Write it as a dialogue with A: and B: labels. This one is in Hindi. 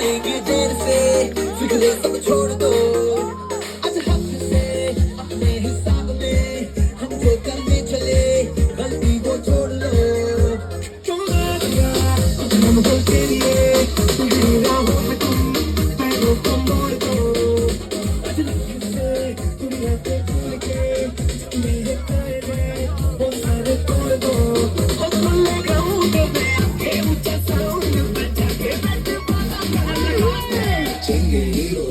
A: आएगी देर से, फिक्रे सब छोड़ दो। आज हक से अपने हिसाब में हम जो करने चले, गलती को छोड़ लो। तुम आ गया कुछ लम्हों के लिए, तुम्हारी राहों में तुम पैरों को मोड़ दो। आज लम्हों से दुनिया को भूल के मेरे कायदे वो सारे तोड़ दो। और सुन ले गाऊं तो मैं ये ऊंचा साउंड बजा के बैठ बाबा चेंगे हीरो